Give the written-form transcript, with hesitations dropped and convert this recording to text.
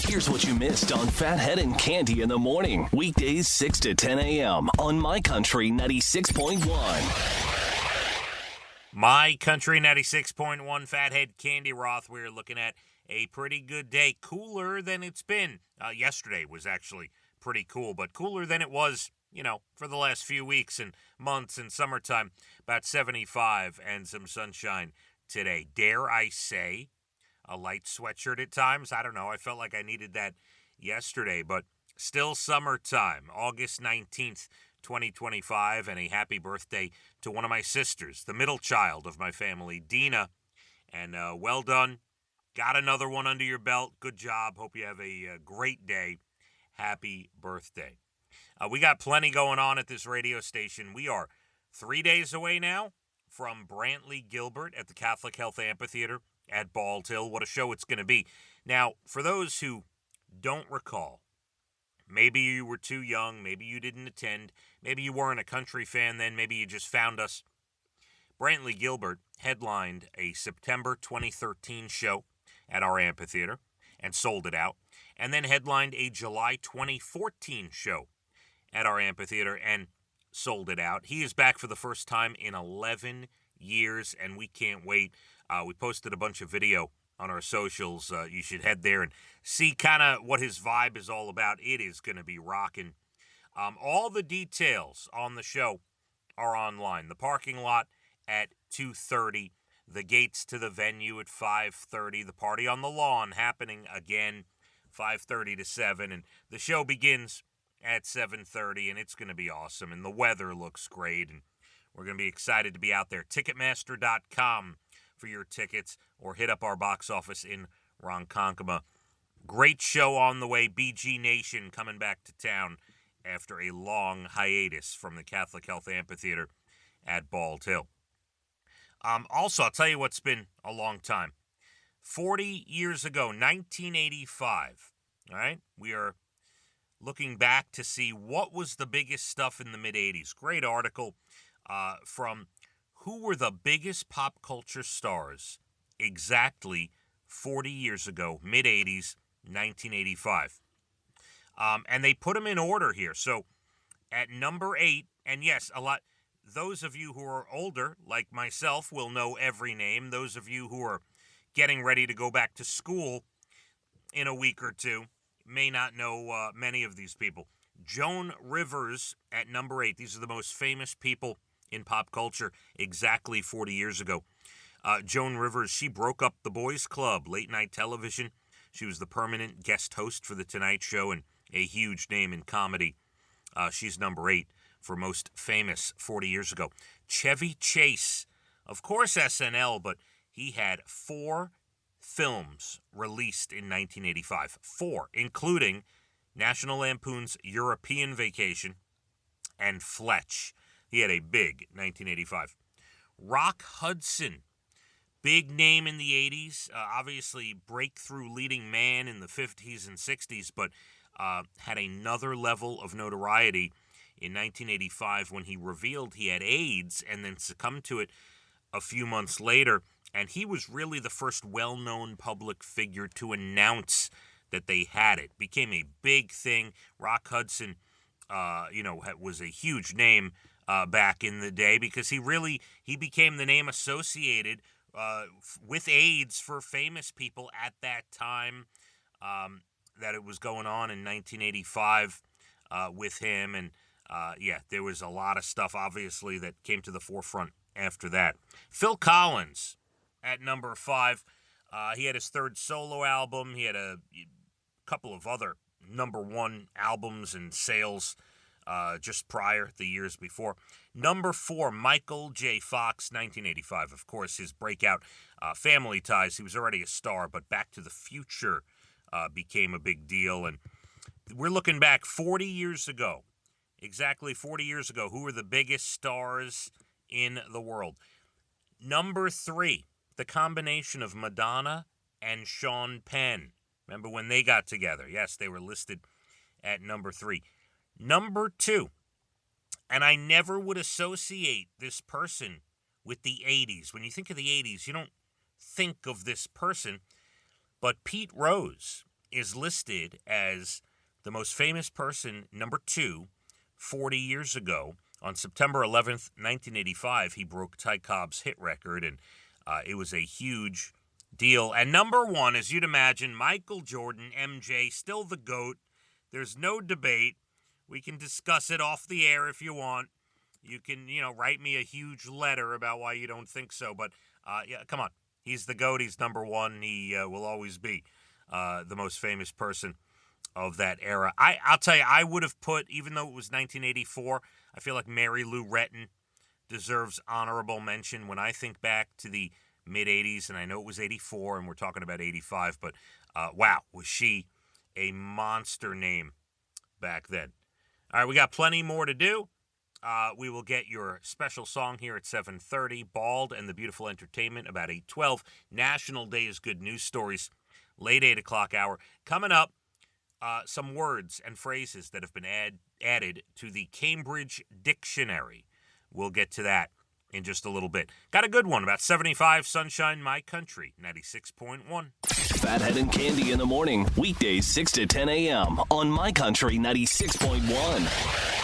Here's what you missed on Phathead and Cande in the morning. Weekdays 6 to 10 a.m. on My Country 96.1. My Country 96.1, Phathead, Cande Roth. We're looking at a pretty good day. Cooler than it's been. Yesterday was actually pretty cool, but cooler than it was, for the last few weeks and months and summertime. About 75 and some sunshine today. Dare I say, a light sweatshirt at times? I don't know. I felt like I needed that yesterday, but still summertime. August 19th, 2025, and a happy birthday to one of my sisters, the middle child of my family, Dina. And well done. Got another one under your belt. Good job. Hope you have a great day. Happy birthday. We got plenty going on at this radio station. We are 3 days away now from Brantley Gilbert at the Catholic Health Amphitheater at Bald Hill. What a show it's going to be. Now, for those who don't recall, maybe you were too young, maybe you didn't attend, maybe you weren't a country fan then, maybe you just found us. Brantley Gilbert headlined a September 2013 show at our amphitheater and sold it out, and then headlined a July 2014 show at our amphitheater and sold it out. He is back for the first time in 11 years, and we can't wait. We posted a bunch of video on our socials. You should head there and see kind of what his vibe is all about. It is going to be rocking. All the details on the show are online. The parking lot at 2:30, the gates to the venue at 5:30, the party on the lawn happening again 5:30 to 7, and the show begins at 7:30, and it's going to be awesome, and the weather looks great, and we're going to be excited to be out there. Ticketmaster.com for your tickets, or hit up our box office in Ronkonkoma. Great show on the way. BG Nation coming back to town after a long hiatus from the Catholic Health Amphitheater at Bald Hill. Also, I'll tell you what's been a long time. 40 years ago, 1985, all right? We are looking back to see what was the biggest stuff in the mid-'80s. Great article from who were the biggest pop culture stars exactly 40 years ago, mid-'80s, 1985. And they put them in order here. So at number 8, and yes, those of you who are older, like myself, will know every name. Those of you who are getting ready to go back to school in a week or two may not know many of these people. Joan Rivers at number 8. These are the most famous people in pop culture exactly 40 years ago. Joan Rivers, she broke up the Boys Club, late night television. She was the permanent guest host for The Tonight Show and a huge name in comedy. She's number 8 for most famous 40 years ago. Chevy Chase, of course SNL, but he had 4 films released in 1985. 4, including National Lampoon's European Vacation and Fletch. He had a big 1985. Rock Hudson, big name in the 80s, obviously breakthrough leading man in the 50s and 60s, but had another level of notoriety in 1985 when he revealed he had AIDS and then succumbed to it a few months later. And he was really the first well-known public figure to announce that they had it. Became a big thing. Rock Hudson, was a huge name back in the day because he became the name associated with AIDS for famous people at that time that it was going on in 1985 with him. And there was a lot of stuff, obviously, that came to the forefront after that. Phil Collins at number 5. He had his 3rd solo album. He had a couple of other number 1 albums and sales just prior, the years before. Number 4, Michael J. Fox, 1985. Of course, his breakout, Family Ties. He was already a star, but Back to the Future became a big deal. And we're looking back 40 years ago, exactly 40 years ago, who were the biggest stars in the world. Number 3, the combination of Madonna and Sean Penn. Remember when they got together? Yes, they were listed at number 3. Number 2, and I never would associate this person with the 80s. When you think of the 80s, you don't think of this person, but Pete Rose is listed as the most famous person, number 2, 40 years ago. On September 11th, 1985, he broke Ty Cobb's hit record, and it was a huge deal. And number 1, as you'd imagine, Michael Jordan, MJ, still the GOAT. There's no debate. We can discuss it off the air if you want. You can, write me a huge letter about why you don't think so. But, yeah, come on. He's the GOAT. He's number 1. He will always be the most famous person of that era. I'll tell you, I would have put, even though it was 1984, I feel like Mary Lou Retton deserves honorable mention. When I think back to the mid-'80s, and I know it was 84, and we're talking about 85, but wow, was she a monster name back then. All right, we got plenty more to do. We will get your special song here at 7:30, Bald and the Beautiful Entertainment, about 8:12. National Day is Good News Stories, late 8 o'clock hour. Coming up, some words and phrases that have been added to the Cambridge Dictionary. We'll get to that in just a little bit. Got a good one about 75, Sunshine, My Country, 96.1. Phathead and Cande in the morning, weekdays 6 to 10 a.m. on My Country 96.1.